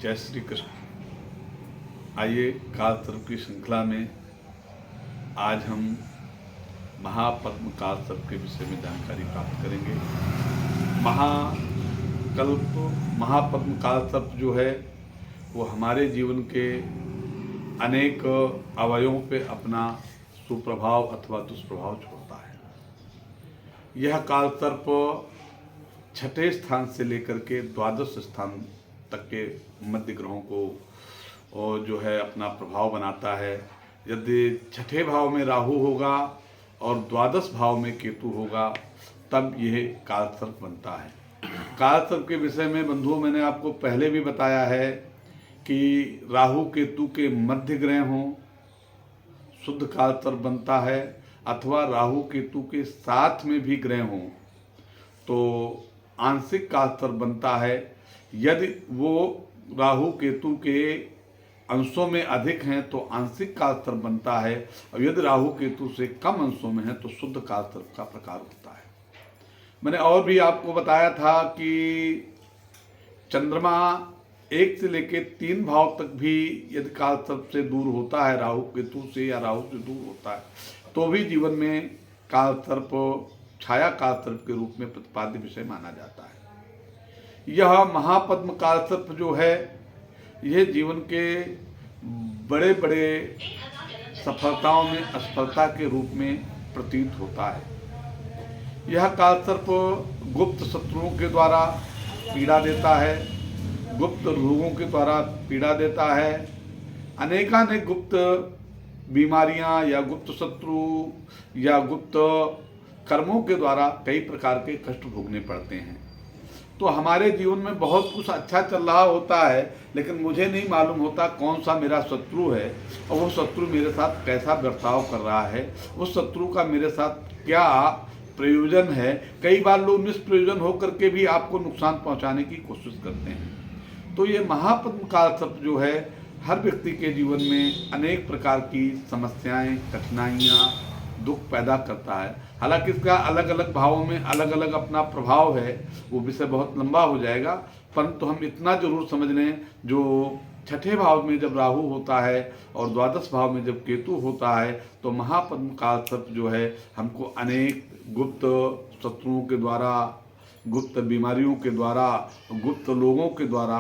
जय श्री कृष्ण। आइए काल सर्प की श्रृंखला में आज हम महापद्म काल सर्प के विषय में जानकारी प्राप्त करेंगे। महापद्म काल सर्प जो है वो हमारे जीवन के अनेक अवयवों पे अपना सुप्रभाव अथवा दुष्प्रभाव छोड़ता है। यह काल सर्प छठे स्थान से लेकर के द्वादश स्थान तक के मध्य ग्रहों को और जो है अपना प्रभाव बनाता है। यदि छठे भाव में राहु होगा और द्वादश भाव में केतु होगा तब यह काल सर्प बनता है। काल सर्प के विषय में बंधुओं मैंने आपको पहले भी बताया है कि राहु केतु के मध्य ग्रह हों शुद्ध काल सर्प बनता है, अथवा राहु केतु के साथ में भी ग्रह हों तो आंशिक काल सर्प बनता है। यदि वो राहु केतु के अंशों में अधिक हैं तो आंशिक काल सर्प बनता है, और यदि राहु केतु से कम अंशों में है तो शुद्ध काल सर्प का प्रकार होता है। मैंने और भी आपको बताया था कि चंद्रमा 1 से लेकर 3 भाव तक भी यदि काल सर्प से दूर होता है, राहु केतु से या राहु से दूर होता है, तो भी जीवन में काल सर्प छाया काल सर्प के रूप में प्रतिपाद्य विषय माना जाता है। यह महापद्म काल सर्प जो है यह जीवन के बड़े बड़े सफलताओं में असफलता के रूप में प्रतीत होता है। यह काल सर्प गुप्त शत्रुओं के द्वारा पीड़ा देता है, गुप्त रोगों के द्वारा पीड़ा देता है। अनेकानेक गुप्त बीमारियां या गुप्त शत्रु या गुप्त कर्मों के द्वारा कई प्रकार के कष्ट भोगने पड़ते हैं। तो हमारे जीवन में बहुत कुछ अच्छा चल रहा होता है, लेकिन मुझे नहीं मालूम होता कौन सा मेरा शत्रु है और वो शत्रु मेरे साथ कैसा बर्ताव कर रहा है, उस शत्रु का मेरे साथ क्या प्रयोजन है। कई बार लोग निष्प्रयोजन होकर के भी आपको नुकसान पहुंचाने की कोशिश करते हैं। तो ये महापद्म काल सर्प जो है हर व्यक्ति के जीवन में अनेक प्रकार की समस्याएं, कठिनाइयाँ, दुख पैदा करता है। हालांकि इसका अलग अलग भावों में अलग अलग अपना प्रभाव है, वो विषय बहुत लंबा हो जाएगा, परंतु हम इतना जरूर समझ लें, जो छठे भाव में जब राहु होता है और द्वादश भाव में जब केतु होता है तो महापद्म काल सर्प जो है हमको अनेक गुप्त शत्रुओं के द्वारा, गुप्त बीमारियों के द्वारा, गुप्त लोगों के द्वारा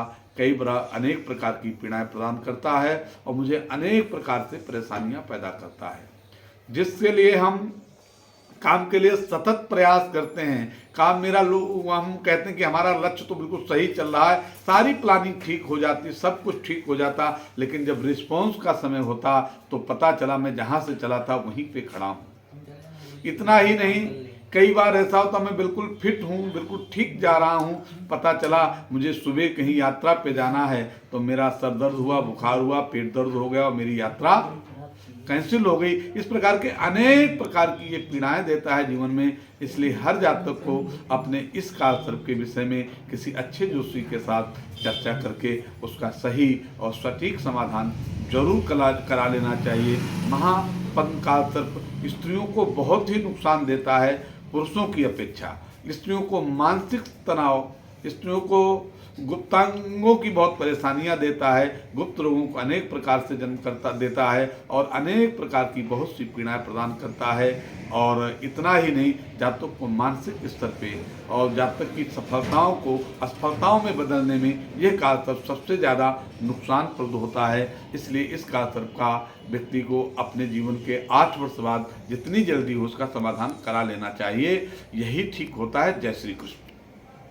अनेक प्रकार की पीड़ाएं प्रदान करता है और मुझे अनेक प्रकार से परेशानियां पैदा करता है, जिसके लिए हम काम के लिए सतत प्रयास करते हैं। काम मेरा हम कहते हैं कि हमारा लक्ष्य तो बिल्कुल सही चल रहा है, सारी प्लानिंग ठीक हो जाती, सब कुछ ठीक हो जाता, लेकिन जब रिस्पॉन्स का समय होता तो पता चला मैं जहाँ से चला था वहीं पे खड़ा हूँ। इतना ही नहीं, कई बार ऐसा होता मैं बिल्कुल फिट हूँ, बिल्कुल ठीक जा रहा हूँ, पता चला मुझे सुबह कहीं यात्रा पे जाना है तो मेरा सर दर्द हुआ, बुखार हुआ, पेट दर्द हो गया और मेरी यात्रा कैंसिल हो गई। इस प्रकार के अनेक प्रकार की ये पीड़ाएं देता है जीवन में। इसलिए हर जातक को अपने इस काल सर्प के विषय में किसी अच्छे जोशी के साथ चर्चा करके उसका सही और सटीक समाधान जरूर करा लेना चाहिए। महापद्म काल सर्प स्त्रियों को बहुत ही नुकसान देता है पुरुषों की अपेक्षा। स्त्रियों को मानसिक तनाव, स्त्रियों को गुप्तांगों की बहुत परेशानियां देता है, गुप्त रोगों को अनेक प्रकार से जन्म देता है और अनेक प्रकार की बहुत सी पीड़ाएं प्रदान करता है। और इतना ही नहीं, जातक को मानसिक स्तर पे और जातक की सफलताओं को असफलताओं में बदलने में यह काल सर्प सबसे ज़्यादा नुकसानप्रद होता है। इसलिए इस काल सर्प का व्यक्ति को अपने जीवन के 8 वर्ष बाद जितनी जल्दी हो उसका समाधान करा लेना चाहिए, यही ठीक होता है। जय श्री कृष्ण।